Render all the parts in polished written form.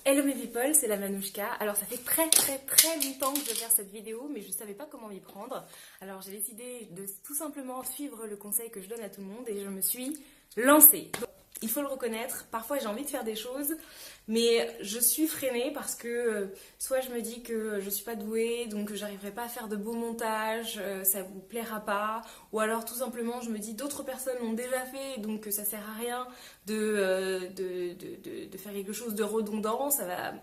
Hello mes people, c'est la Manouchka. Alors ça fait très longtemps que je vais faire cette vidéo, mais je ne savais pas comment m'y prendre. Alors j'ai décidé de tout simplement suivre le conseil que je donne à tout le monde et je me suis lancée. Donc, il faut le reconnaître, parfois j'ai envie de faire des choses, mais je suis freinée parce que soit je me dis que je suis pas douée, donc j'arriverai pas à faire de beaux montages, ça vous plaira pas, ou alors tout simplement je me dis d'autres personnes l'ont déjà fait, donc ça sert à rien de faire quelque chose de redondant, ça va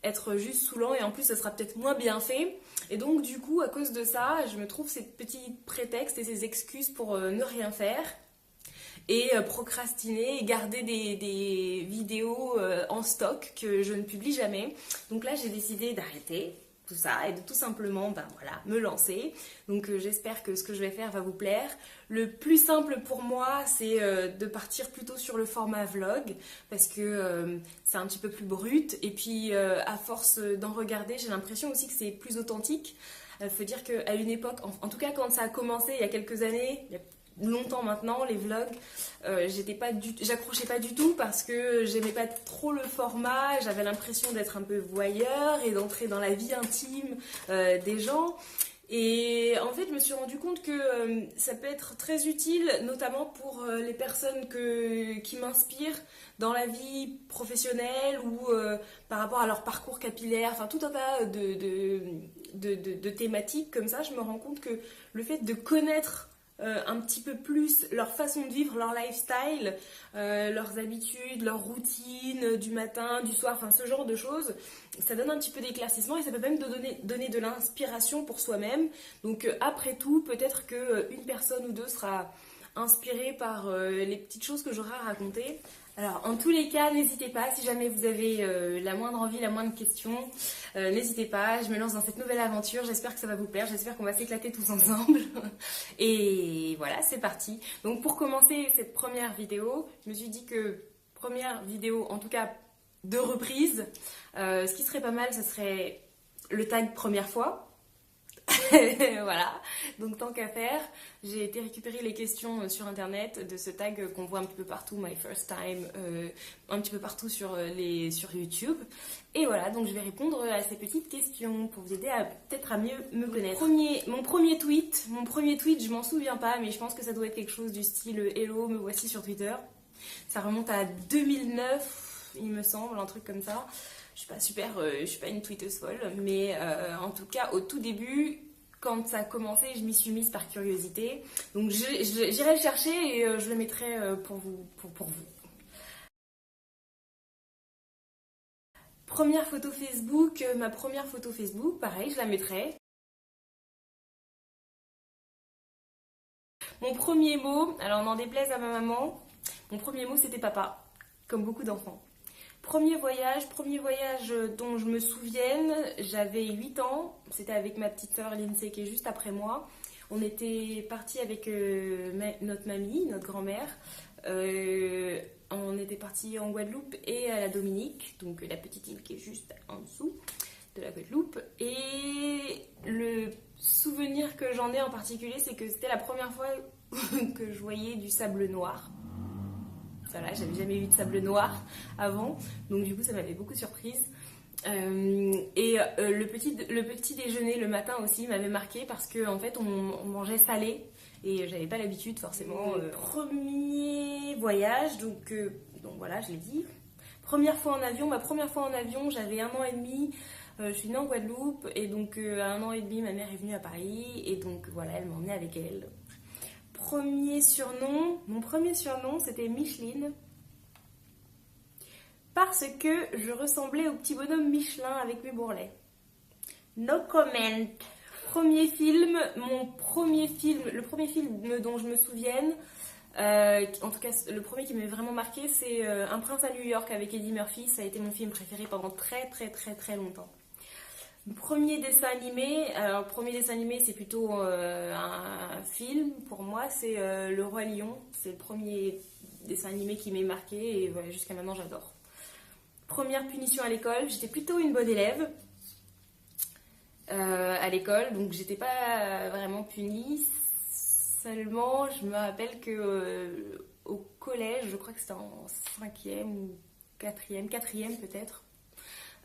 être juste saoulant et en plus ça sera peut-être moins bien fait. Et donc du coup à cause de ça, je me trouve ces petits prétextes et ces excuses pour ne rien faire et procrastiner et garder des vidéos en stock que je ne publie jamais. Donc là j'ai décidé d'arrêter tout ça et de tout simplement me lancer. Donc j'espère que ce que je vais faire va vous plaire. Le plus simple pour moi c'est de partir plutôt sur le format vlog parce que c'est un petit peu plus brut et puis à force d'en regarder j'ai l'impression aussi que c'est plus authentique. Faut dire qu'à une époque, en tout cas quand ça a commencé il y a quelques années, il y a longtemps maintenant, les vlogs, j'accrochais pas du tout parce que j'aimais pas trop le format, j'avais l'impression d'être un peu voyeur et d'entrer dans la vie intime des gens. Et en fait, je me suis rendu compte que ça peut être très utile, notamment pour les personnes qui m'inspirent dans la vie professionnelle ou par rapport à leur parcours capillaire, enfin tout un tas de thématiques comme ça. Je me rends compte que le fait de connaître un petit peu plus leur façon de vivre, leur lifestyle, leurs habitudes, leurs routines du matin, du soir, enfin ce genre de choses, ça donne un petit peu d'éclaircissement et ça peut même donner de l'inspiration pour soi-même. Donc après tout, peut-être qu'une personne ou deux sera inspirée par les petites choses que j'aurai à raconter. Alors en tous les cas, n'hésitez pas, si jamais vous avez la moindre envie, la moindre question, n'hésitez pas, je me lance dans cette nouvelle aventure, j'espère que ça va vous plaire, j'espère qu'on va s'éclater tous ensemble. Et voilà, c'est parti. Donc pour commencer cette première vidéo, je me suis dit que première vidéo, en tout cas de reprise, ce qui serait pas mal, ce serait le tag première fois. Voilà, donc tant qu'à faire, j'ai été récupérer les questions sur internet de ce tag qu'on voit un petit peu partout, My First Time, un petit peu partout sur YouTube. Et voilà, donc je vais répondre à ces petites questions pour vous aider à peut-être à mieux me connaître. Mon premier tweet, je m'en souviens pas, mais je pense que ça doit être quelque chose du style Hello, me voici sur Twitter. Ça remonte à 2009, il me semble, un truc comme ça. Je suis pas une tweeteuse folle, mais en tout cas au tout début, quand ça a commencé, je m'y suis mise par curiosité. Donc j'irai le chercher et je le mettrai pour vous. Première photo Facebook, ma première photo Facebook, pareil, je la mettrai. Mon premier mot, alors n'en déplaise à ma maman, mon premier mot c'était papa, comme beaucoup d'enfants. Premier voyage dont je me souvienne, j'avais 8 ans, c'était avec ma petite sœur Lindsay qui est juste après moi. On était partis avec notre mamie, notre grand-mère. On était partis en Guadeloupe et à la Dominique, donc la petite île qui est juste en dessous de la Guadeloupe. Et le souvenir que j'en ai en particulier, c'est que c'était la première fois que je voyais du sable noir. Voilà, j'avais jamais vu de sable noir avant, donc du coup ça m'avait beaucoup surprise. Le petit déjeuner le matin aussi m'avait marqué parce qu'en fait on mangeait salé et j'avais pas l'habitude forcément. Premier voyage, donc voilà, je l'ai dit. Ma première fois en avion, j'avais 1 an et demi. Je suis née en Guadeloupe et donc à 1 an et demi ma mère est venue à Paris et donc voilà, elle m'emmenait avec elle. Mon premier surnom c'était Micheline parce que je ressemblais au petit bonhomme Michelin avec mes bourrelets. No comment. Le premier film dont je me souvienne, en tout cas le premier qui m'avait vraiment marqué, c'est Un prince à New York avec Eddie Murphy. Ça a été mon film préféré pendant très longtemps. Premier dessin animé, c'est plutôt un film pour moi, c'est Le Roi Lion. C'est le premier dessin animé qui m'est marqué et voilà, jusqu'à maintenant j'adore. Première punition à l'école, j'étais plutôt une bonne élève à l'école, donc j'étais pas vraiment punie. Seulement, je me rappelle que au collège, je crois que c'était en 5e ou 4e peut-être,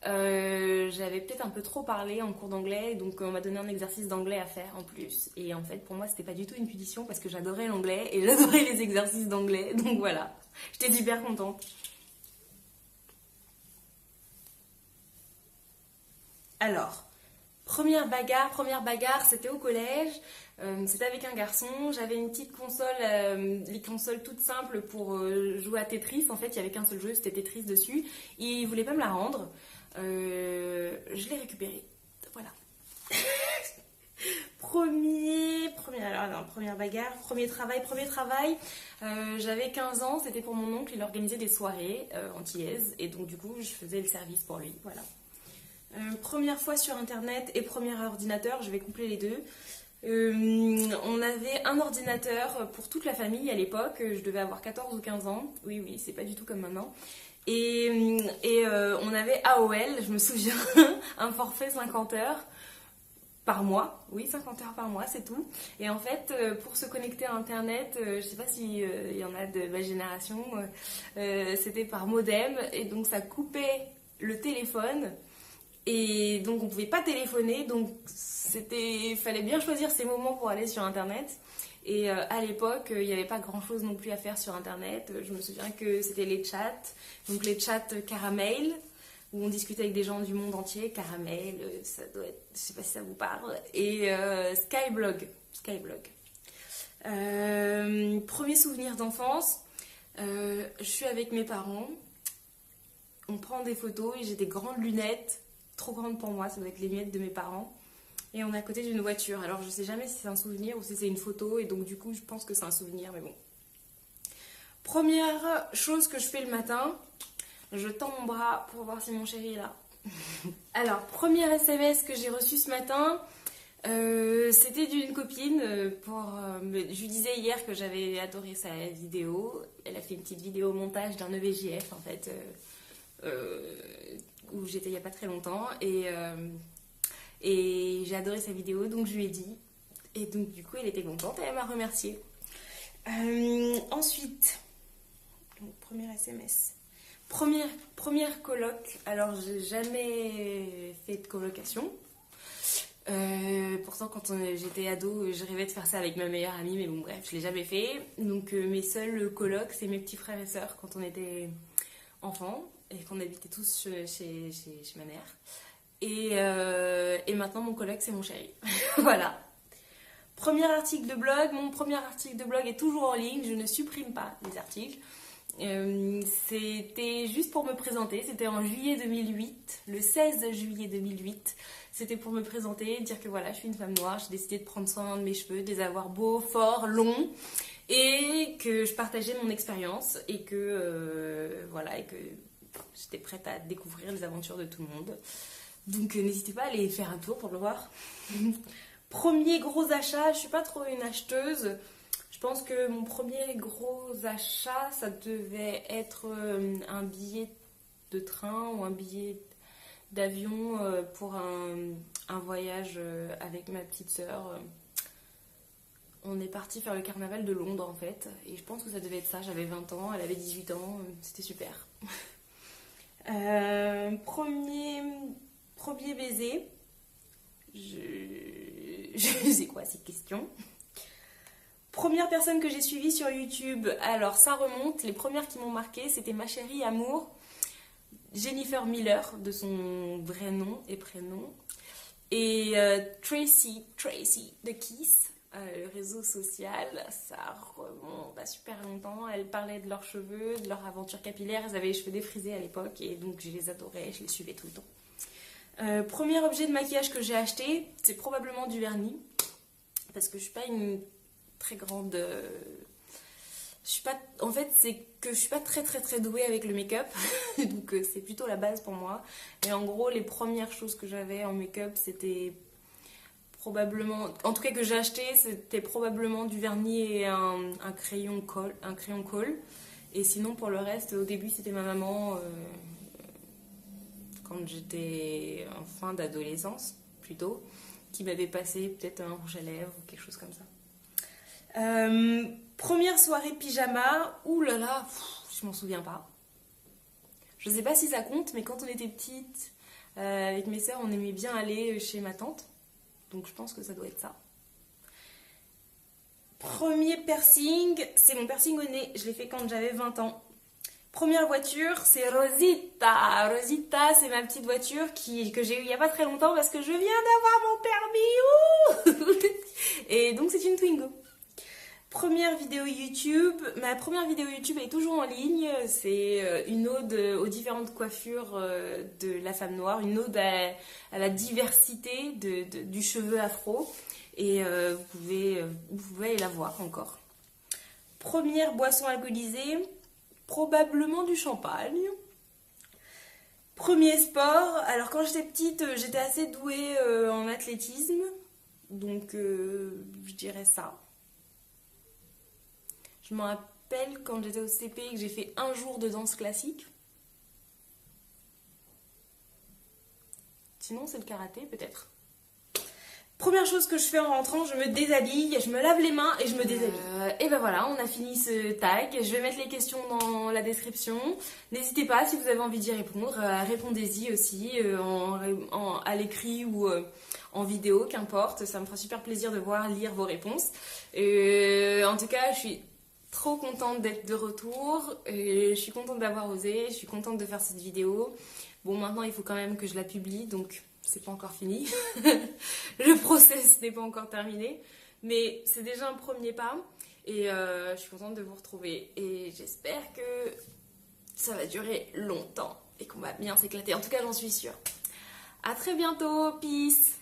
J'avais peut-être un peu trop parlé en cours d'anglais, donc on m'a donné un exercice d'anglais à faire en plus. Et en fait, pour moi, c'était pas du tout une punition parce que j'adorais l'anglais et j'adorais les exercices d'anglais. Donc voilà, j'étais super contente. Alors, première bagarre, c'était au collège. C'était avec un garçon. J'avais une petite console, les consoles toutes simples pour jouer à Tetris. En fait, il y avait qu'un seul jeu, c'était Tetris dessus. Il voulait pas me la rendre. Je l'ai récupérée. Voilà. Alors, non, première bagarre, premier travail. J'avais 15 ans, c'était pour mon oncle. Il organisait des soirées antillaises. Et donc, du coup, je faisais le service pour lui. Voilà. Première fois sur internet et premier ordinateur, je vais coupler les deux. On avait un ordinateur pour toute la famille à l'époque, je devais avoir 14 ou 15 ans, oui, c'est pas du tout comme maintenant. Et on avait AOL, je me souviens, un forfait 50 heures par mois, oui 50 heures par mois c'est tout. Et en fait pour se connecter à internet, je sais pas si il y en a de ma génération, c'était par modem et donc ça coupait le téléphone. Et donc on pouvait pas téléphoner, donc fallait bien choisir ses moments pour aller sur internet. Et à l'époque, il n'y avait pas grand chose non plus à faire sur internet. Je me souviens que c'était les chats, donc les chats Caramel, où on discutait avec des gens du monde entier. Caramel, ça doit être, je sais pas si ça vous parle. Et Skyblog. Premier souvenir d'enfance, je suis avec mes parents, on prend des photos et j'ai des grandes lunettes trop grande pour moi, ça doit être les lunettes de mes parents. Et on est à côté d'une voiture. Alors je sais jamais si c'est un souvenir ou si c'est une photo, et donc du coup je pense que c'est un souvenir, mais bon. Première chose que je fais le matin, je tends mon bras pour voir si mon chéri est là. Alors, premier SMS que j'ai reçu ce matin, c'était d'une copine. Je lui disais hier que j'avais adoré sa vidéo. Elle a fait une petite vidéo montage d'un EVJF en fait. Où j'étais il n'y a pas très longtemps et j'ai adoré sa vidéo, donc je lui ai dit, et donc du coup elle était contente et elle m'a remercié. Ensuite, donc, premier SMS, première coloc. Alors j'ai jamais fait de colocation, pourtant quand j'étais ado je rêvais de faire ça avec ma meilleure amie, mais bon bref je l'ai jamais fait. Donc mes seuls colocs c'est mes petits frères et sœurs quand on était enfants et qu'on habitait tous chez ma mère. Et maintenant, mon coloc, c'est mon chéri. Voilà. Mon premier article de blog est toujours en ligne. Je ne supprime pas les articles. C'était juste pour me présenter. C'était en juillet 2008, le 16 juillet 2008. C'était pour me présenter, dire que voilà, je suis une femme noire. J'ai décidé de prendre soin de mes cheveux, de les avoir beaux, forts, longs. Et que je partageais mon expérience. Et que, voilà, et que j'étais prête à découvrir les aventures de tout le monde. Donc n'hésitez pas à aller faire un tour pour le voir. Premier gros achat, je suis pas trop une acheteuse. Je pense que mon premier gros achat, ça devait être un billet de train ou un billet d'avion pour un voyage avec ma petite sœur. On est parti faire le carnaval de Londres en fait. Et je pense que ça devait être ça. J'avais 20 ans, elle avait 18 ans. C'était super. Premier baiser. Je sais quoi ces questions. Première personne que j'ai suivie sur YouTube. Alors ça remonte. Les premières qui m'ont marqué, c'était ma chérie Amour, Jennifer Miller, de son vrai nom et prénom. Et Tracy de Kiss. Le réseau social, ça remonte à super longtemps. Elles parlaient de leurs cheveux, de leur aventure capillaire. Elles avaient les cheveux défrisés à l'époque et donc je les adorais, je les suivais tout le temps. Premier objet de maquillage que j'ai acheté, c'est probablement du vernis. Parce que je suis pas une très grande... En fait, c'est que je suis pas très douée avec le make-up. Donc c'est plutôt la base pour moi. Et en gros, les premières choses que j'avais en make-up, c'était... probablement, en tout cas que j'ai acheté, c'était probablement du vernis et un crayon colle. Et sinon pour le reste, au début c'était ma maman quand j'étais en fin d'adolescence plutôt, qui m'avait passé peut-être un rouge à lèvres ou quelque chose comme ça. Première soirée pyjama, oulala, je m'en souviens pas. Je sais pas si ça compte, mais quand on était petite, Avec mes sœurs, on aimait bien aller chez ma tante. Donc je pense que ça doit être ça. Premier piercing, c'est mon piercing au nez. Je l'ai fait quand j'avais 20 ans. Première voiture, c'est Rosita. Rosita, c'est ma petite voiture que j'ai eue il n'y a pas très longtemps parce que je viens d'avoir mon permis. Ouh et donc c'est une Twingo. Première vidéo YouTube. Ma première vidéo YouTube est toujours en ligne. C'est une ode aux différentes coiffures de la femme noire. Une ode à la diversité du cheveu afro. Et vous pouvez la voir encore. Première boisson alcoolisée. Probablement du champagne. Premier sport, alors quand j'étais petite, j'étais assez douée en athlétisme, donc je dirais ça. Je me rappelle quand j'étais au CP que j'ai fait un jour de danse classique. Sinon c'est le karaté peut-être. Première chose que je fais en rentrant, je me déshabille, je me lave les mains et je me déshabille. Et ben voilà, on a fini ce tag. Je vais mettre les questions dans la description. N'hésitez pas si vous avez envie d'y répondre. Répondez-y aussi à l'écrit ou en vidéo, qu'importe. Ça me fera super plaisir de lire vos réponses. En tout cas, je suis trop contente d'être de retour. Je suis contente d'avoir osé. Je suis contente de faire cette vidéo. Bon, maintenant, il faut quand même que je la publie, donc c'est pas encore fini. Le process n'est pas encore terminé. Mais c'est déjà un premier pas. Et je suis contente de vous retrouver. Et j'espère que ça va durer longtemps et qu'on va bien s'éclater. En tout cas, j'en suis sûre. À très bientôt. Peace.